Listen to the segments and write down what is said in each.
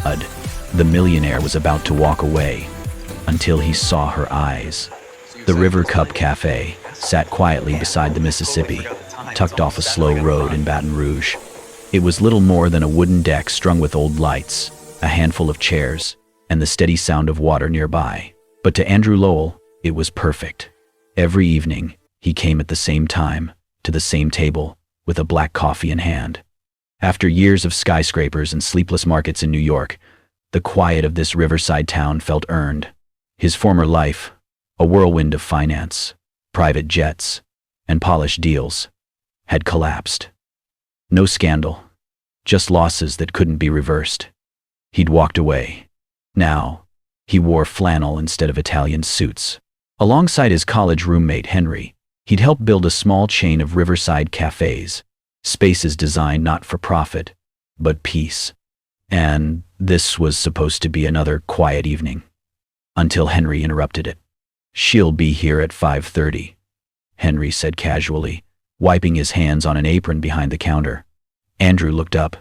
The millionaire was about to walk away until he saw her eyes. The River Cup Cafe sat quietly beside the Mississippi, tucked off a slow road in Baton Rouge. It was little more than a wooden deck strung with old lights, a handful of chairs, and the steady sound of water nearby. But to Andrew Lowell, it was perfect. Every evening, he came at the same time, to the same table, with a black coffee in hand. After years of skyscrapers and sleepless markets in New York, the quiet of this riverside town felt earned. His former life, a whirlwind of finance, private jets, and polished deals, had collapsed. No scandal, just losses that couldn't be reversed. He'd walked away. Now, he wore flannel instead of Italian suits. Alongside his college roommate Henry, he'd helped build a small chain of riverside cafes, spaces designed not for profit, but peace. And this was supposed to be another quiet evening. Until Henry interrupted it. "She'll be here at 5:30, Henry said casually, wiping his hands on an apron behind the counter. Andrew looked up.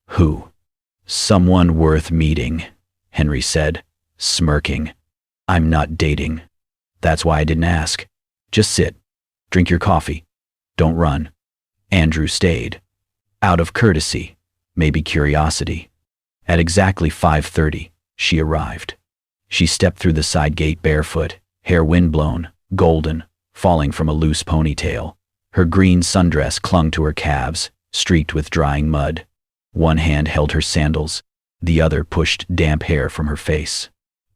"Who?" "Someone worth meeting," Henry said, smirking. "I'm not dating. That's why I didn't ask. Just sit. Drink your coffee. Don't run." Andrew stayed. Out of courtesy, maybe curiosity. At exactly 5:30, she arrived. She stepped through the side gate barefoot, hair windblown, golden, falling from a loose ponytail. Her green sundress clung to her calves, streaked with drying mud. One hand held her sandals, the other pushed damp hair from her face.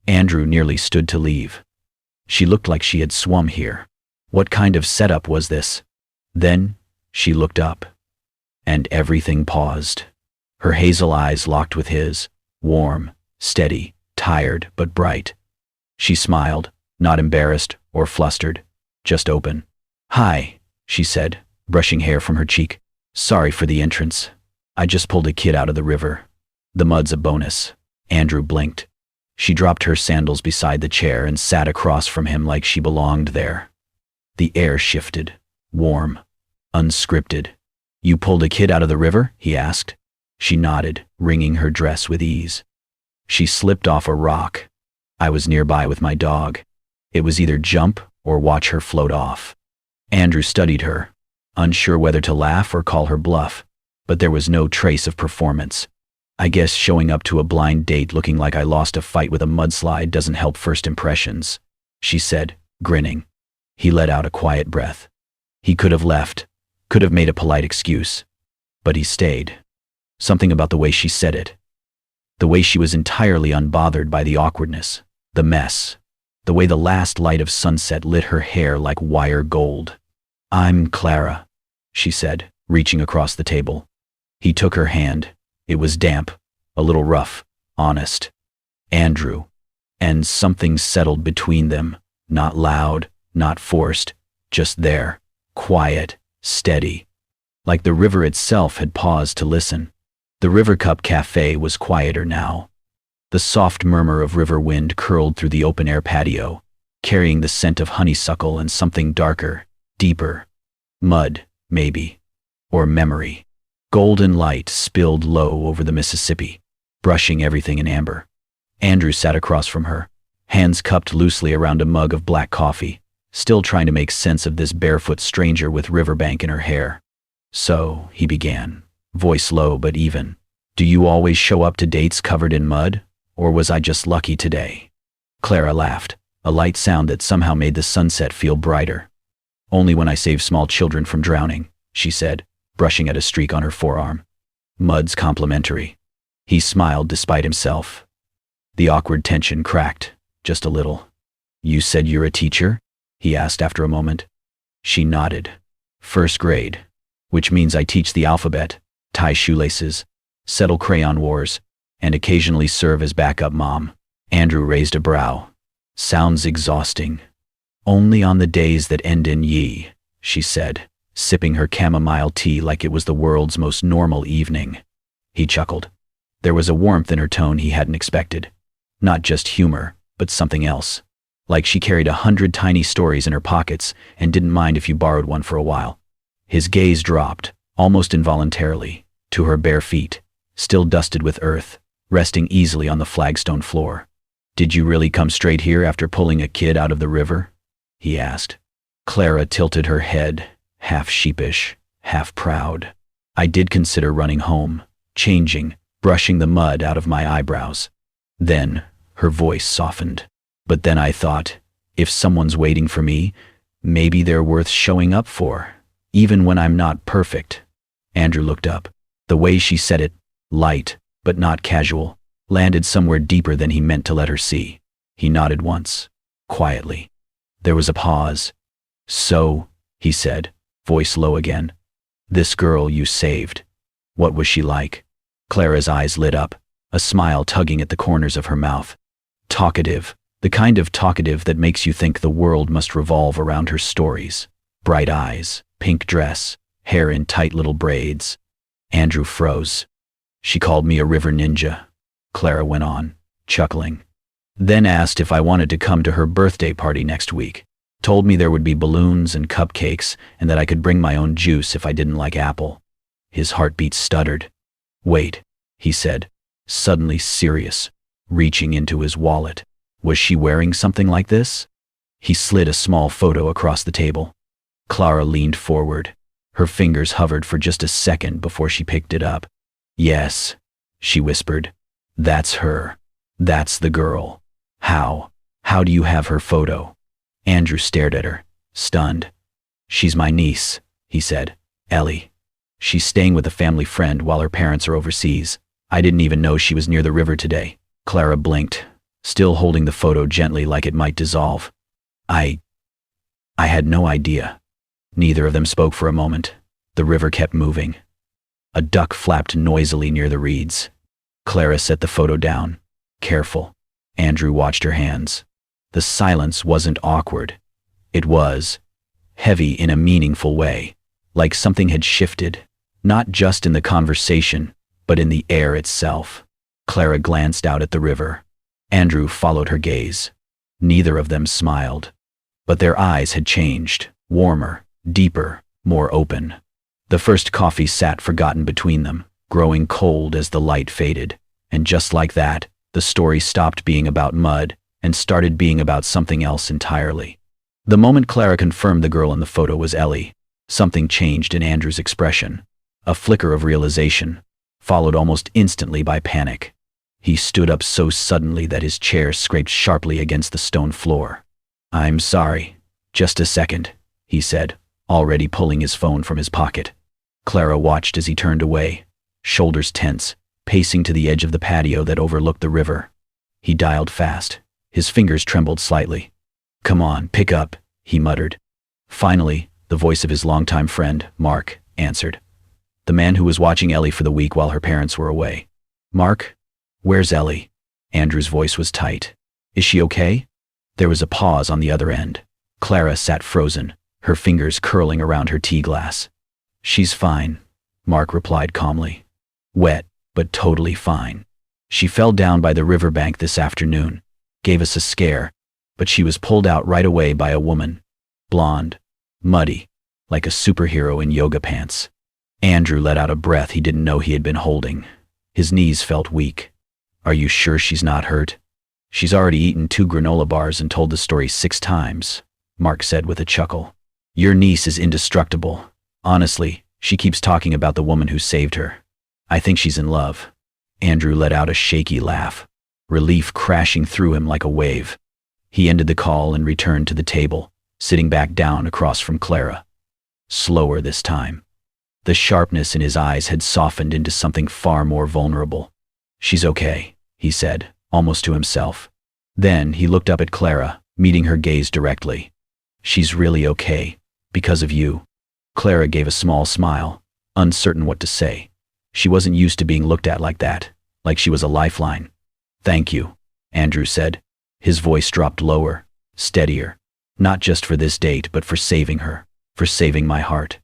Andrew nearly stood to leave. She looked like she had swum here. What kind of setup was this? Then she looked up, and everything paused. Her hazel eyes locked with his, warm, steady, tired but bright. She smiled, not embarrassed or flustered, just open. "Hi," she said, brushing hair from her cheek. "Sorry for the entrance. I just pulled a kid out of the river. The mud's a bonus." Andrew blinked. She dropped her sandals beside the chair and sat across from him like she belonged there. The air shifted, warm, unscripted. "You pulled a kid out of the river?" he asked. She nodded, wringing her dress with ease. "She slipped off a rock. I was nearby with my dog. It was either jump or watch her float off." Andrew studied her, unsure whether to laugh or call her bluff, but there was no trace of performance. "I guess showing up to a blind date looking like I lost a fight with a mudslide doesn't help first impressions," she said, grinning. He let out a quiet breath. He could have left, could have made a polite excuse, but he stayed. Something about the way she said it. The way she was entirely unbothered by the awkwardness, the mess, the way the last light of sunset lit her hair like wire gold. "I'm Clara," she said, reaching across the table. He took her hand. It was damp, a little rough, honest. Andrew. And something settled between them, not loud, not forced, just there, quiet, steady. Like the river itself had paused to listen. The River Cup Cafe was quieter now. The soft murmur of river wind curled through the open-air patio, carrying the scent of honeysuckle and something darker, deeper. Mud, maybe. Or memory. Golden light spilled low over the Mississippi, brushing everything in amber. Andrew sat across from her, hands cupped loosely around a mug of black coffee, still trying to make sense of this barefoot stranger with riverbank in her hair. "So," he began, voice low but even, "do you always show up to dates covered in mud, or was I just lucky today?" Clara laughed, a light sound that somehow made the sunset feel brighter. "Only when I save small children from drowning," she said, brushing at a streak on her forearm. "Mud's complimentary." He smiled despite himself. The awkward tension cracked, just a little. "You said you're a teacher?" he asked after a moment. She nodded. "First grade, which means I teach the alphabet, tie shoelaces, settle crayon wars, and occasionally serve as backup mom." Andrew raised a brow. "Sounds exhausting." "Only on the days that end in ye," she said, sipping her chamomile tea like it was the world's most normal evening. He chuckled. There was a warmth in her tone he hadn't expected. Not just humor, but something else. Like she carried 100 tiny stories in her pockets and didn't mind if you borrowed one for a while. His gaze dropped, almost involuntarily, to her bare feet, still dusted with earth, resting easily on the flagstone floor. "Did you really come straight here after pulling a kid out of the river?" he asked. Clara tilted her head, half sheepish, half proud. "I did consider running home, changing, brushing the mud out of my eyebrows." Then her voice softened. "But then I thought, if someone's waiting for me, maybe they're worth showing up for, even when I'm not perfect." Andrew looked up. The way she said it, light, but not casual, landed somewhere deeper than he meant to let her see. He nodded once, quietly. There was a pause. "So," he said, voice low again, "this girl you saved, what was she like?" Clara's eyes lit up, a smile tugging at the corners of her mouth. Talkative, the kind of talkative that makes you think the world must revolve around her stories. Bright eyes, pink dress, hair in tight little braids. Andrew froze. "She called me a river ninja," Clara went on, chuckling. "Then asked if I wanted to come to her birthday party next week. Told me there would be balloons and cupcakes and that I could bring my own juice if I didn't like apple." His heartbeat stuttered. "Wait," he said, suddenly serious, reaching into his wallet. "Was she wearing something like this?" He slid a small photo across the table. Clara leaned forward. Her fingers hovered for just a second before she picked it up. "Yes," she whispered. "That's her. That's the girl. How do you have her photo?" Andrew stared at her, stunned. "She's my niece," he said. "Ellie. She's staying with a family friend while her parents are overseas. I didn't even know she was near the river today." Clara blinked, still holding the photo gently like it might dissolve. I had no idea." Neither of them spoke for a moment. The river kept moving. A duck flapped noisily near the reeds. Clara set the photo down, careful. Andrew watched her hands. The silence wasn't awkward. It was heavy in a meaningful way, like something had shifted, not just in the conversation, but in the air itself. Clara glanced out at the river. Andrew followed her gaze. Neither of them smiled, but their eyes had changed, warmer, deeper, more open. The first coffee sat forgotten between them, growing cold as the light faded, and just like that, the story stopped being about mud and started being about something else entirely. The moment Clara confirmed the girl in the photo was Ellie, something changed in Andrew's expression. A flicker of realization, followed almost instantly by panic. He stood up so suddenly that his chair scraped sharply against the stone floor. "I'm sorry. Just a second," he said, already pulling his phone from his pocket. Clara watched as he turned away, shoulders tense, pacing to the edge of the patio that overlooked the river. He dialed fast. His fingers trembled slightly. "Come on, pick up," he muttered. Finally, the voice of his longtime friend, Mark, answered. The man who was watching Ellie for the week while her parents were away. "Mark? Where's Ellie?" Andrew's voice was tight. "Is she okay?" There was a pause on the other end. Clara sat frozen, her fingers curling around her tea glass. "She's fine," Mark replied calmly. "Wet, but totally fine. She fell down by the riverbank this afternoon, gave us a scare, but she was pulled out right away by a woman. Blonde, muddy, like a superhero in yoga pants." Andrew let out a breath he didn't know he had been holding. His knees felt weak. "Are you sure she's not hurt?" "She's already eaten 2 granola bars and told the story 6 times, Mark said with a chuckle. "Your niece is indestructible. Honestly, she keeps talking about the woman who saved her. I think she's in love." Andrew let out a shaky laugh, relief crashing through him like a wave. He ended the call and returned to the table, sitting back down across from Clara. Slower this time. The sharpness in his eyes had softened into something far more vulnerable. "She's okay," he said, almost to himself. Then he looked up at Clara, meeting her gaze directly. "She's really okay, because of you." Clara gave a small smile, uncertain what to say. She wasn't used to being looked at like that, like she was a lifeline. "Thank you," Andrew said. His voice dropped lower, steadier. "Not just for this date, but for saving her, for saving my heart."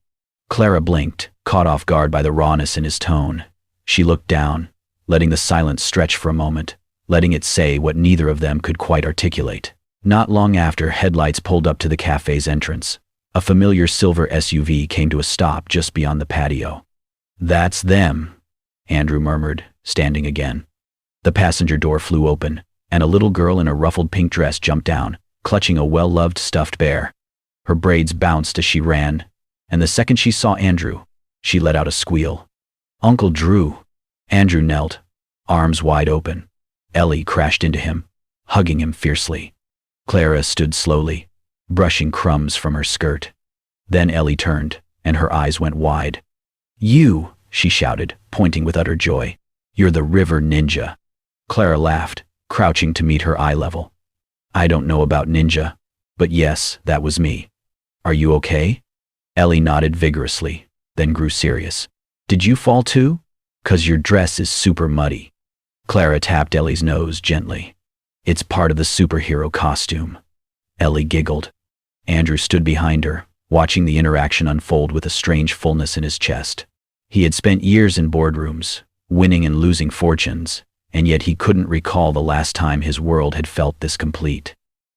Clara blinked, caught off guard by the rawness in his tone. She looked down, letting the silence stretch for a moment, letting it say what neither of them could quite articulate. Not long after, headlights pulled up to the cafe's entrance. A familiar silver SUV came to a stop just beyond the patio. "That's them," Andrew murmured, standing again. The passenger door flew open, and a little girl in a ruffled pink dress jumped down, clutching a well-loved stuffed bear. Her braids bounced as she ran, and the second she saw Andrew, she let out a squeal. "Uncle Drew!" Andrew knelt, arms wide open. Ellie crashed into him, hugging him fiercely. Clara stood slowly, brushing crumbs from her skirt. Then Ellie turned, and her eyes went wide. "You!" she shouted, pointing with utter joy. "You're the river ninja." Clara laughed, crouching to meet her eye level. "I don't know about ninja, but yes, that was me. Are you okay?" Ellie nodded vigorously, then grew serious. "Did you fall too? 'Cause your dress is super muddy." Clara tapped Ellie's nose gently. "It's part of the superhero costume." Ellie giggled. Andrew stood behind her, watching the interaction unfold with a strange fullness in his chest. He had spent years in boardrooms, winning and losing fortunes, and yet he couldn't recall the last time his world had felt this complete.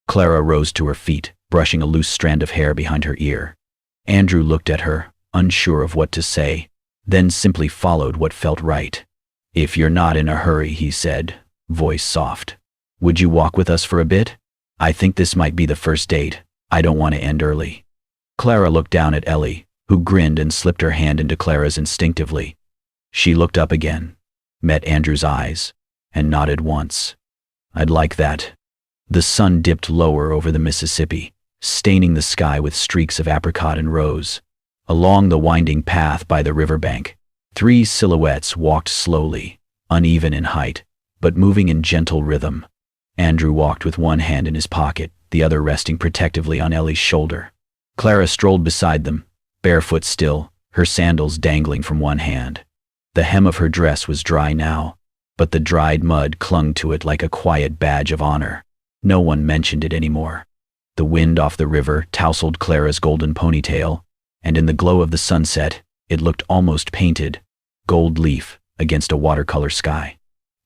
Clara rose to her feet, brushing a loose strand of hair behind her ear. Andrew looked at her, unsure of what to say, then simply followed what felt right. "If you're not in a hurry," he said, voice soft. "Would you walk with us for a bit? I think this might be the first date. I don't want to end early." Clara looked down at Ellie, who grinned and slipped her hand into Clara's instinctively. She looked up again, met Andrew's eyes, and nodded once. "I'd like that." The sun dipped lower over the Mississippi, staining the sky with streaks of apricot and rose. Along the winding path by the riverbank, 3 silhouettes walked slowly, uneven in height, but moving in gentle rhythm. Andrew walked with one hand in his pocket, the other resting protectively on Ellie's shoulder. Clara strolled beside them, barefoot still, her sandals dangling from one hand. The hem of her dress was dry now, but the dried mud clung to it like a quiet badge of honor. No one mentioned it anymore. The wind off the river tousled Clara's golden ponytail, and in the glow of the sunset, it looked almost painted, gold leaf against a watercolor sky.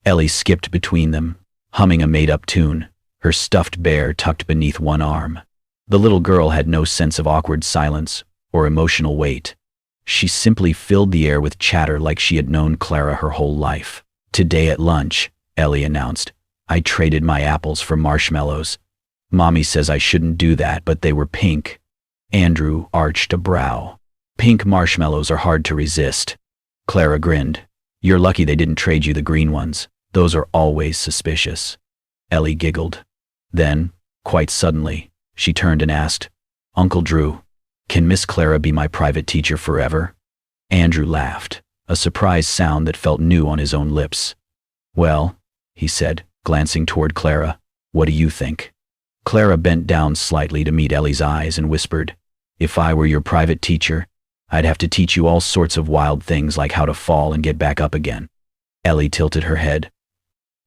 Ellie skipped between them, humming a made-up tune, her stuffed bear tucked beneath one arm. The little girl had no sense of awkward silence or emotional weight. She simply filled the air with chatter like she had known Clara her whole life. "Today at lunch," Ellie announced, "I traded my apples for marshmallows. Mommy says I shouldn't do that, but they were pink." Andrew arched a brow. "Pink marshmallows are hard to resist." Clara grinned. "You're lucky they didn't trade you the green ones. Those are always suspicious." Ellie giggled. Then, quite suddenly, she turned and asked, "Uncle Drew, can Miss Clara be my private teacher forever?" Andrew laughed, a surprised sound that felt new on his own lips. "Well," he said, glancing toward Clara, "what do you think?" Clara bent down slightly to meet Ellie's eyes and whispered, "If I were your private teacher, I'd have to teach you all sorts of wild things like how to fall and get back up again." Ellie tilted her head.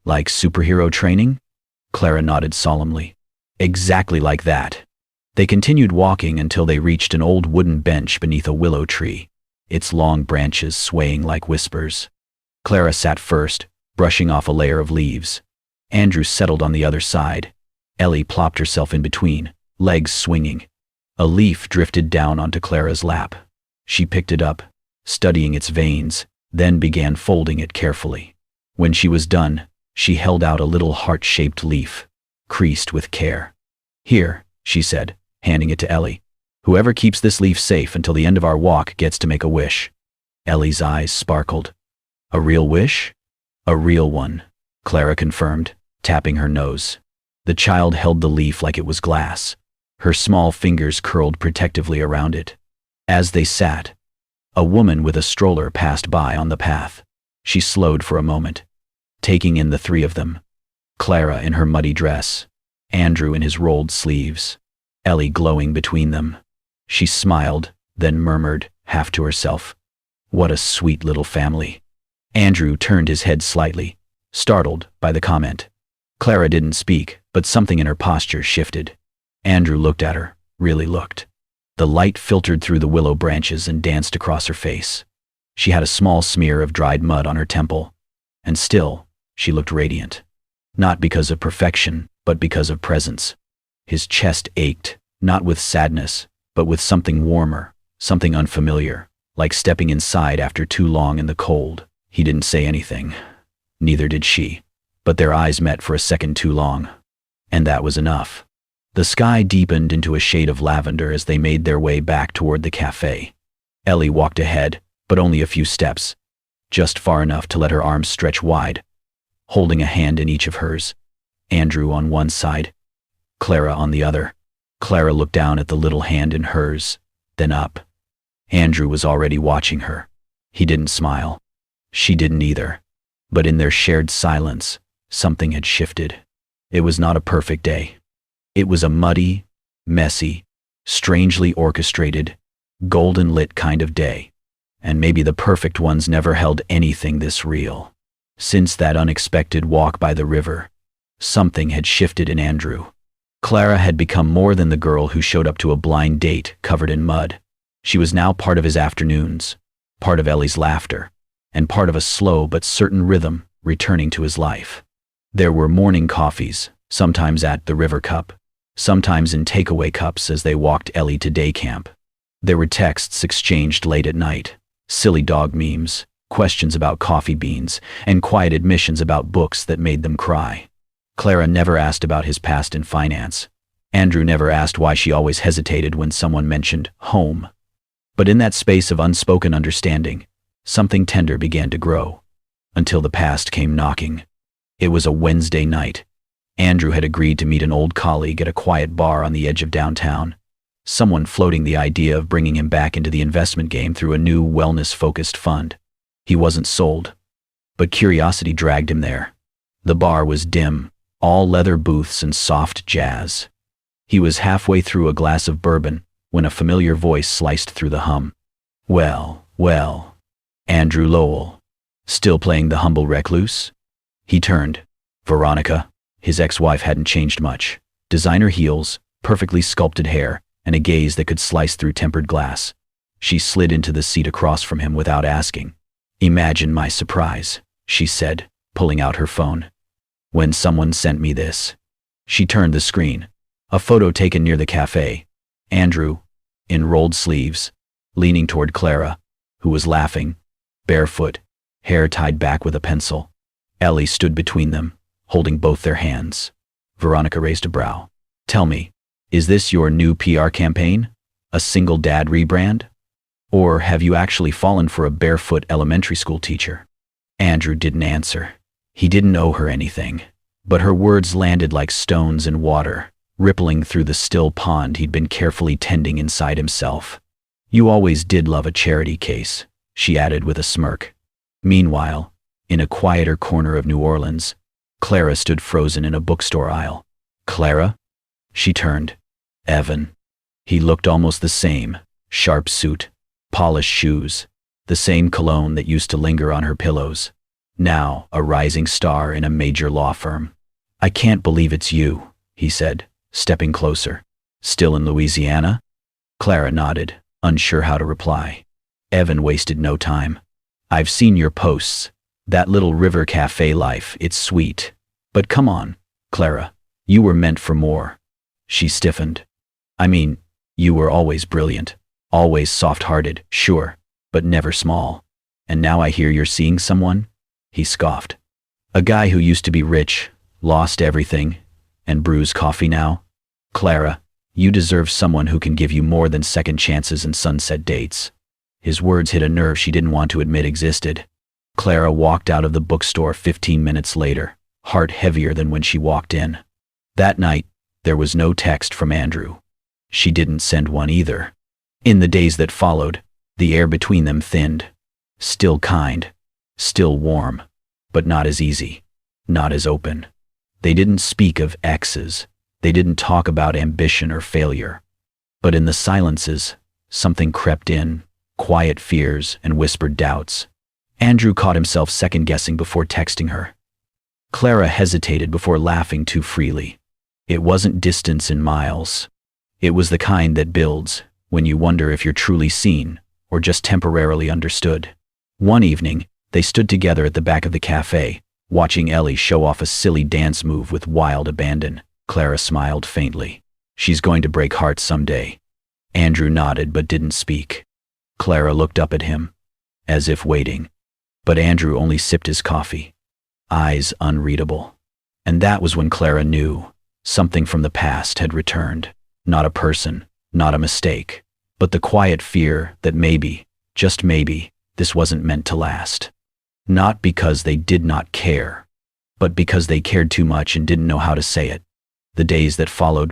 "Like superhero training?" Clara nodded solemnly. "Exactly like that." They continued walking until they reached an old wooden bench beneath a willow tree, its long branches swaying like whispers. Clara sat first, brushing off a layer of leaves. Andrew settled on the other side. Ellie plopped herself in between, legs swinging. A leaf drifted down onto Clara's lap. She picked it up, studying its veins, then began folding it carefully. When she was done, she held out a little heart-shaped leaf, creased with care. "Here," she said, handing it to Ellie. "Whoever keeps this leaf safe until the end of our walk gets to make a wish." Ellie's eyes sparkled. "A real wish?" "A real one," Clara confirmed, tapping her nose. The child held the leaf like it was glass, her small fingers curled protectively around it. As they sat, a woman with a stroller passed by on the path. She slowed for a moment, taking in the 3 of them. Clara in her muddy dress, Andrew in his rolled sleeves, Ellie glowing between them. She smiled, then murmured, half to herself, "What a sweet little family." Andrew turned his head slightly, startled by the comment. Clara didn't speak, but something in her posture shifted. Andrew looked at her, really looked. The light filtered through the willow branches and danced across her face. She had a small smear of dried mud on her temple, and still, she looked radiant. Not because of perfection, but because of presence. His chest ached, not with sadness, but with something warmer, something unfamiliar, like stepping inside after too long in the cold. He didn't say anything. Neither did she. but their eyes met for a second too long. And that was enough. The sky deepened into a shade of lavender as they made their way back toward the cafe. Ellie walked ahead, but only a few steps, just far enough to let her arms stretch wide, holding a hand in each of hers. Andrew on one side, Clara on the other. Clara looked down at the little hand in hers, then up. Andrew was already watching her. He didn't smile. She didn't either. But in their shared silence, something had shifted. It was not a perfect day. It was a muddy, messy, strangely orchestrated, golden-lit kind of day. And maybe the perfect ones never held anything this real. Since that unexpected walk by the river, something had shifted in Andrew. Clara had become more than the girl who showed up to a blind date covered in mud. She was now part of his afternoons, part of Ellie's laughter, and part of a slow but certain rhythm returning to his life. There were morning coffees, sometimes at the River Cup, sometimes in takeaway cups as they walked Ellie to day camp. There were texts exchanged late at night, silly dog memes, questions about coffee beans, and quiet admissions about books that made them cry. Clara never asked about his past in finance. Andrew never asked why she always hesitated when someone mentioned home. But in that space of unspoken understanding, something tender began to grow, until the past came knocking. It was a Wednesday night. Andrew had agreed to meet an old colleague at a quiet bar on the edge of downtown, someone floating the idea of bringing him back into the investment game through a new wellness-focused fund. He wasn't sold, but curiosity dragged him there. The bar was dim, all leather booths and soft jazz. He was halfway through a glass of bourbon when a familiar voice sliced through the hum. Well, Andrew Lowell, still playing the humble recluse? He turned. Veronica, his ex-wife, hadn't changed much. Designer heels, perfectly sculpted hair, and a gaze that could slice through tempered glass. She slid into the seat across from him without asking. Imagine my surprise, she said, pulling out her phone, when someone sent me this. She turned the screen. A photo taken near the cafe. Andrew, in rolled sleeves, leaning toward Clara, who was laughing, barefoot, hair tied back with a pencil. Ellie stood between them, holding both their hands. Veronica raised a brow. Tell me, is this your new PR campaign? A single dad rebrand? Or have you actually fallen for a barefoot elementary school teacher? Andrew didn't answer. He didn't owe her anything, but her words landed like stones in water, rippling through the still pond he'd been carefully tending inside himself. You always did love a charity case, she added with a smirk. Meanwhile, in a quieter corner of New Orleans, Clara stood frozen in a bookstore aisle. Clara? She turned. Evan. He looked almost the same, sharp suit, polished shoes, the same cologne that used to linger on her pillows. Now a rising star in a major law firm. I can't believe it's you, he said, stepping closer. Still in Louisiana? Clara nodded, unsure how to reply. Evan wasted no time. I've seen your posts. That little river cafe life, it's sweet. But come on, Clara, you were meant for more. She stiffened. I mean, you were always brilliant, always soft-hearted, sure, but never small. And now I hear you're seeing someone? He scoffed. A guy who used to be rich, lost everything, and brews coffee now? Clara, you deserve someone who can give you more than second chances and sunset dates. His words hit a nerve she didn't want to admit existed. Clara walked out of the bookstore 15 minutes later, heart heavier than when she walked in. That night, there was no text from Andrew. She didn't send one either. In the days that followed, the air between them thinned. Still kind, still warm, but not as easy, not as open. They didn't speak of exes. They didn't talk about ambition or failure. But in the silences, something crept in, quiet fears and whispered doubts. Andrew caught himself second-guessing before texting her. Clara hesitated before laughing too freely. It wasn't distance in miles. It was the kind that builds when you wonder if you're truly seen or just temporarily understood. One evening, they stood together at the back of the cafe, watching Ellie show off a silly dance move with wild abandon. Clara smiled faintly. She's going to break hearts someday. Andrew nodded but didn't speak. Clara looked up at him, as if waiting. But Andrew only sipped his coffee, eyes unreadable. And that was when Clara knew something from the past had returned. Not a person, not a mistake, but the quiet fear that maybe, just maybe, this wasn't meant to last. Not because they did not care, but because they cared too much and didn't know how to say it. The days that followed